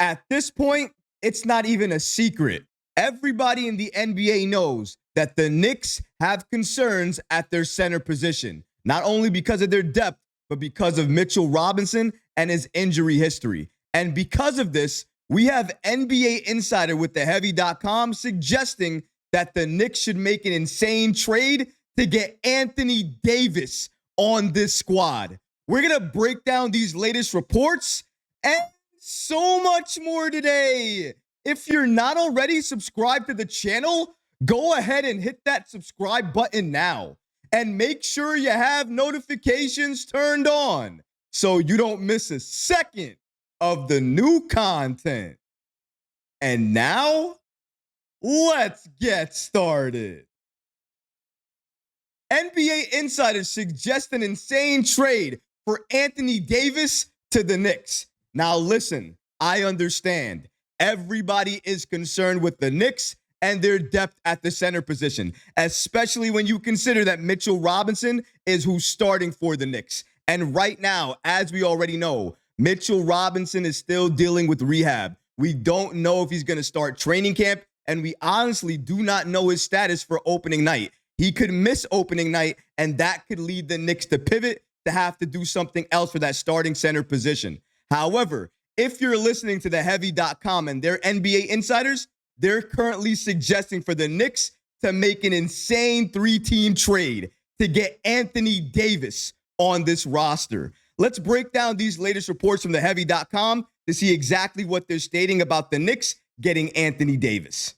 At this point, it's not even a secret. Everybody in the NBA knows that the Knicks have concerns at their center position, not only because of their depth, but because of Mitchell Robinson and his injury history. And because of this, we have NBA Insider with theheavy.com suggesting that the Knicks should make an insane trade to get Anthony Davis on this squad. We're going to break down these latest reports and so much more today. If you're not already subscribed to the channel, go ahead and hit that subscribe button now. And make sure you have notifications turned on so you don't miss a second of the new content. And now, let's get started. NBA insiders suggest an insane trade for Anthony Davis to the Knicks. Now listen, I understand. Everybody is concerned with the Knicks and their depth at the center position, especially when you consider that Mitchell Robinson is who's starting for the Knicks. And right now, as we already know, Mitchell Robinson is still dealing with rehab. We don't know if he's going to start training camp, and we honestly do not know his status for opening night. He could miss opening night, and that could lead the Knicks to pivot to have to do something else for that starting center position. However, if you're listening to theheavy.com and their NBA insiders, they're currently suggesting for the Knicks to make an insane three-team trade to get Anthony Davis on this roster. Let's break down these latest reports from theheavy.com to see exactly what they're stating about the Knicks getting Anthony Davis.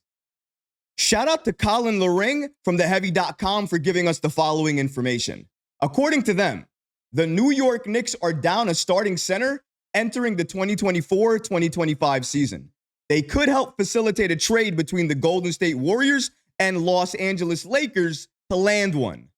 Shout out to Colin Loreng from theheavy.com for giving us the following information. According to them, the New York Knicks are down a starting center entering the 2024-2025 season. They could help facilitate a trade between the Golden State Warriors and Los Angeles Lakers to land one.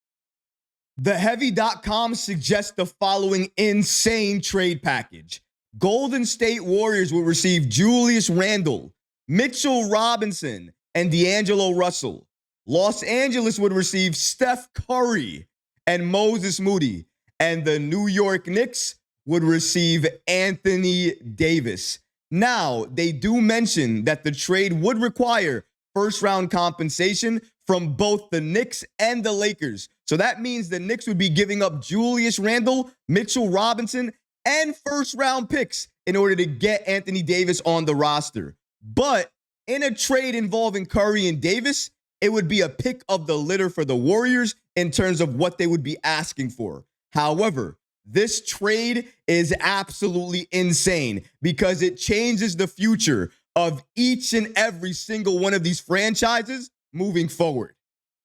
TheHeavy.com suggests the following insane trade package. Golden State Warriors will receive Julius Randle, Mitchell Robinson, and D'Angelo Russell. Los Angeles would receive Steph Curry and Moses Moody. And the New York Knicks would receive Anthony Davis. Now, they do mention that the trade would require first-round compensation from both the Knicks and the Lakers. So that means the Knicks would be giving up Julius Randle, Mitchell Robinson, and first-round picks in order to get Anthony Davis on the roster. But in a trade involving Curry and Davis, it would be a pick of the litter for the Warriors in terms of what they would be asking for. However, this trade is absolutely insane because it changes the future of each and every single one of these franchises moving forward.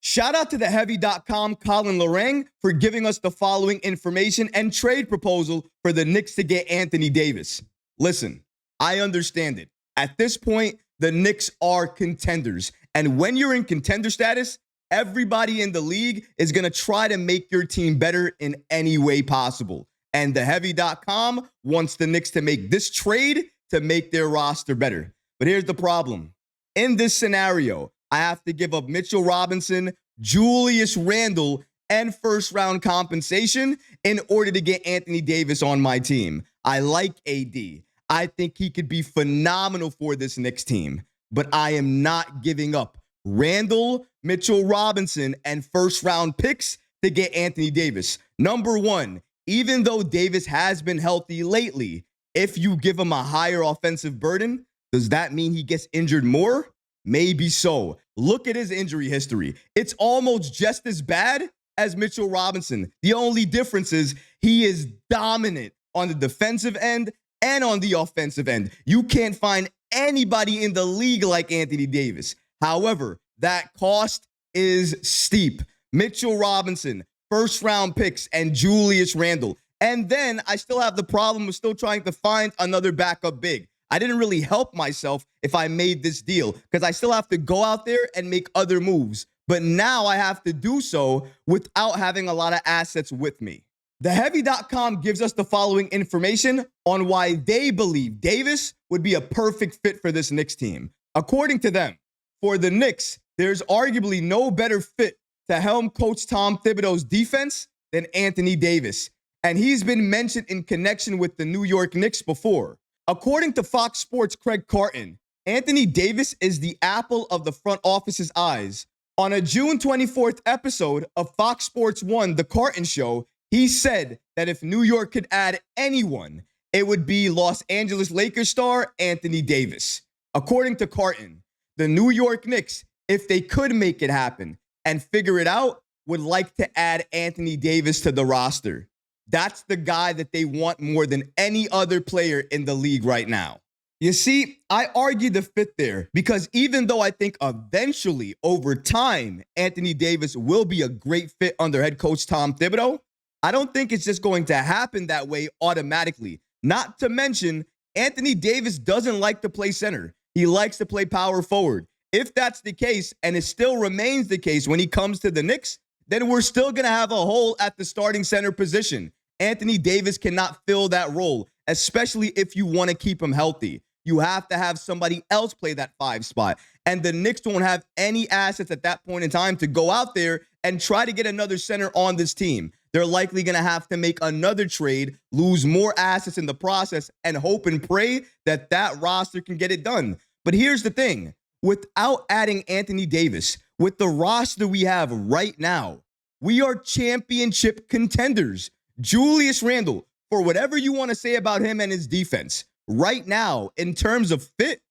Shout out to theheavy.com Colin Loreng for giving us the following information and trade proposal for the Knicks to get Anthony Davis. Listen, I understand it. At this point, the Knicks are contenders. And when you're in contender status, everybody in the league is going to try to make your team better in any way possible. And theheavy.com wants the Knicks to make this trade to make their roster better. But here's the problem. In this scenario, I have to give up Mitchell Robinson, Julius Randle, and first-round compensation in order to get Anthony Davis on my team. I like AD. I think he could be phenomenal for this Knicks team. But I am not giving up Randle, Mitchell Robinson, and first-round picks to get Anthony Davis. Number one, even though Davis has been healthy lately, if you give him a higher offensive burden, does that mean he gets injured more? Maybe so. Look at his injury history. It's almost just as bad as Mitchell Robinson. The only difference is he is dominant on the defensive end and on the offensive end. You can't find anybody in the league like Anthony Davis. However, that cost is steep. Mitchell Robinson, first-round picks, and Julius Randle. And then I still have the problem of still trying to find another backup big. I didn't really help myself if I made this deal because I still have to go out there and make other moves. But now I have to do so without having a lot of assets with me. TheHeavy.com gives us the following information on why they believe Davis would be a perfect fit for this Knicks team. According to them, for the Knicks, there's arguably no better fit to helm coach Tom Thibodeau's defense than Anthony Davis. And he's been mentioned in connection with the New York Knicks before. According to Fox Sports' Craig Carton, Anthony Davis is the apple of the front office's eyes. On a June 24th episode of Fox Sports 1, The Carton Show, he said that if New York could add anyone, it would be Los Angeles Lakers star Anthony Davis. According to Carton, the New York Knicks, if they could make it happen and figure it out, would like to add Anthony Davis to the roster. That's the guy that they want more than any other player in the league right now. You see, I argue the fit there because even though I think eventually, over time, Anthony Davis will be a great fit under head coach Tom Thibodeau, I don't think it's just going to happen that way automatically. Not to mention, Anthony Davis doesn't like to play center. He likes to play power forward. If that's the case, and it still remains the case when he comes to the Knicks, then we're still going to have a hole at the starting center position. Anthony Davis cannot fill that role, especially if you want to keep him healthy. You have to have somebody else play that 5 spot. And the Knicks don't have any assets at that point in time to go out there and try to get another center on this team. They're likely going to have to make another trade, lose more assets in the process, and hope and pray that that roster can get it done. But here's the thing. Without adding Anthony Davis, with the roster we have right now, we are championship contenders. Julius Randle, for whatever you want to say about him and his defense, right now, in terms of fit,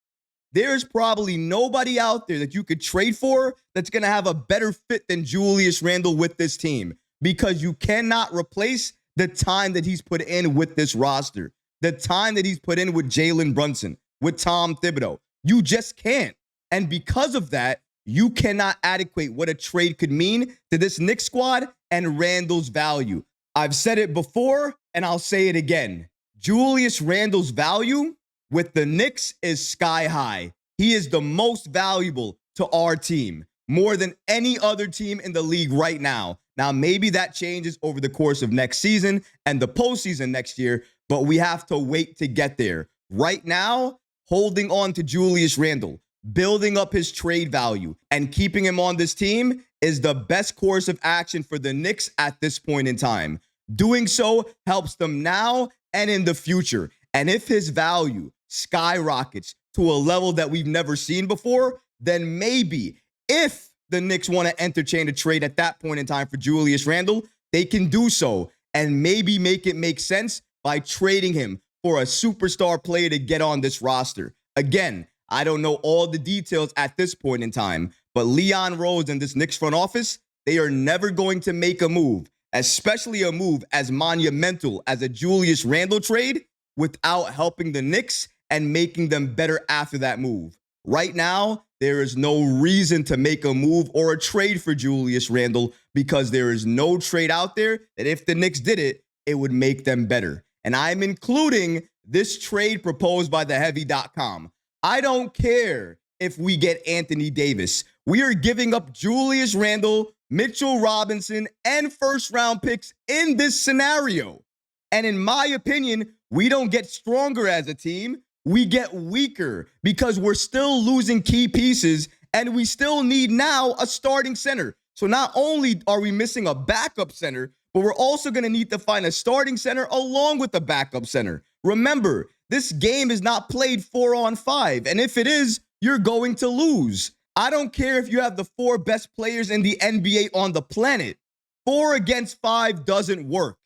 there's probably nobody out there that you could trade for that's going to have a better fit than Julius Randle with this team, because you cannot replace the time that he's put in with this roster, the time that he's put in with Jalen Brunson, with Tom Thibodeau. You just can't. And because of that, you cannot adequate what a trade could mean to this Knicks squad and Randle's value. I've said it before, and I'll say it again. Julius Randle's value with the Knicks is sky high. He is the most valuable to our team, more than any other team in the league right now. Now, maybe that changes over the course of next season and the postseason next year, but we have to wait to get there. Right now, holding on to Julius Randle, building up his trade value, and keeping him on this team is the best course of action for the Knicks at this point in time. Doing so helps them now and in the future. And if his value skyrockets to a level that we've never seen before, then maybe if the Knicks want to entertain a trade at that point in time for Julius Randle, they can do so and maybe make it make sense by trading him for a superstar player to get on this roster. Again, I don't know all the details at this point in time, but Leon Rose and this Knicks front office, they are never going to make a move, especially a move as monumental as a Julius Randle trade, without helping the Knicks and making them better after that move. Right now, there is no reason to make a move or a trade for Julius Randle because there is no trade out there that if the Knicks did it, it would make them better. And I'm including this trade proposed by theheavy.com. I don't care if we get Anthony Davis. We are giving up Julius Randle, Mitchell Robinson, and first-round picks in this scenario. And in my opinion, we don't get stronger as a team. We get weaker because we're still losing key pieces, and we still need now a starting center. So not only are we missing a backup center, but we're also going to need to find a starting center along with the backup center. Remember, this game is not played 4-on-5, and if it is, you're going to lose. I don't care if you have the 4 best players in the NBA on the planet. 4 against 5 doesn't work.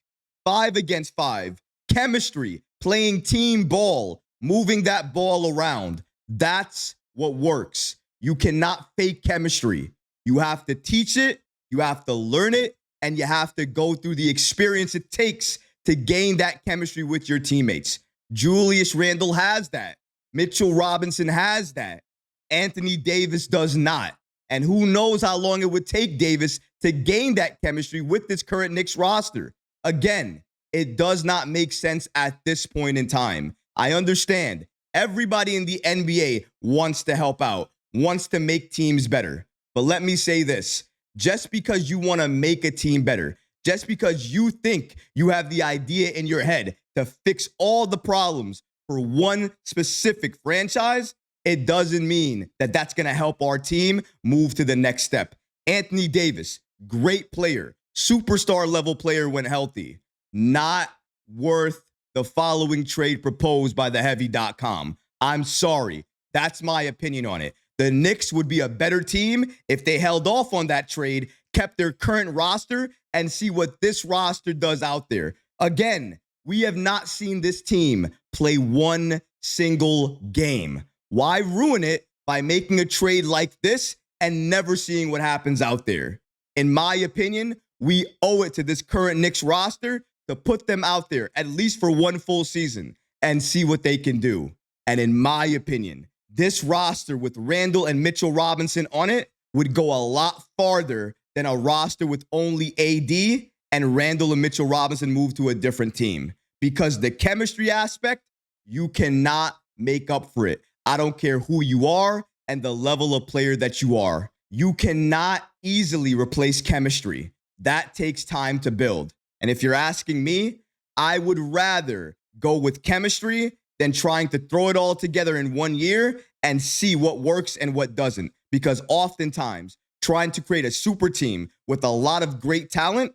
5 against 5. Chemistry, playing team ball, moving that ball around. That's what works. You cannot fake chemistry. You have to teach it, you have to learn it, and you have to go through the experience it takes to gain that chemistry with your teammates. Julius Randle has that. Mitchell Robinson has that. Anthony Davis does not. And who knows how long it would take Davis to gain that chemistry with this current Knicks roster. Again, it does not make sense at this point in time. I understand everybody in the NBA wants to help out, wants to make teams better. But let me say this, just because you want to make a team better, just because you think you have the idea in your head to fix all the problems for one specific franchise, it doesn't mean that that's going to help our team move to the next step. Anthony Davis, great player, superstar level player when healthy, not worth the following trade proposed by theheavy.com. I'm sorry. That's my opinion on it. The Knicks would be a better team if they held off on that trade, kept their current roster, and see what this roster does out there. Again, we have not seen this team play one single game. Why ruin it by making a trade like this and never seeing what happens out there? In my opinion, we owe it to this current Knicks roster to put them out there at least for one full season and see what they can do. And in my opinion, this roster with Randle and Mitchell Robinson on it would go a lot farther than a roster with only AD and Randle and Mitchell Robinson move to a different team. Because the chemistry aspect, you cannot make up for it. I don't care who you are and the level of player that you are. You cannot easily replace chemistry. That takes time to build. And if you're asking me, I would rather go with chemistry than trying to throw it all together in 1 year and see what works and what doesn't. Because oftentimes, trying to create a super team with a lot of great talent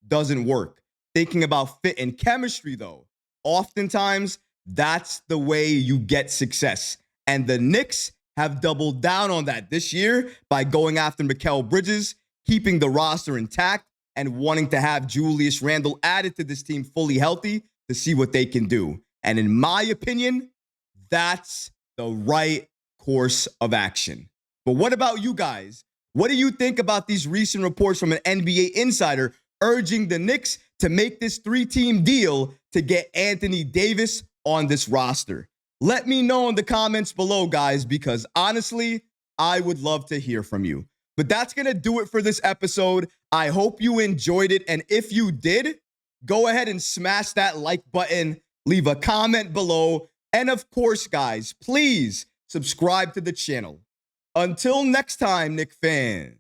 doesn't work. Thinking about fit and chemistry, though, oftentimes, that's the way you get success. And the Knicks have doubled down on that this year by going after Mikal Bridges, keeping the roster intact, and wanting to have Julius Randle added to this team fully healthy to see what they can do. And in my opinion, that's the right course of action. But what about you guys? What do you think about these recent reports from an NBA insider urging the Knicks to make this 3-team deal to get Anthony Davis on this roster? Let me know in the comments below, guys, because honestly, I would love to hear from you. But that's going to do it for this episode. I hope you enjoyed it. And if you did, go ahead and smash that like button, leave a comment below. And of course, guys, please subscribe to the channel. Until next time, Knicks fans.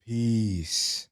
Peace.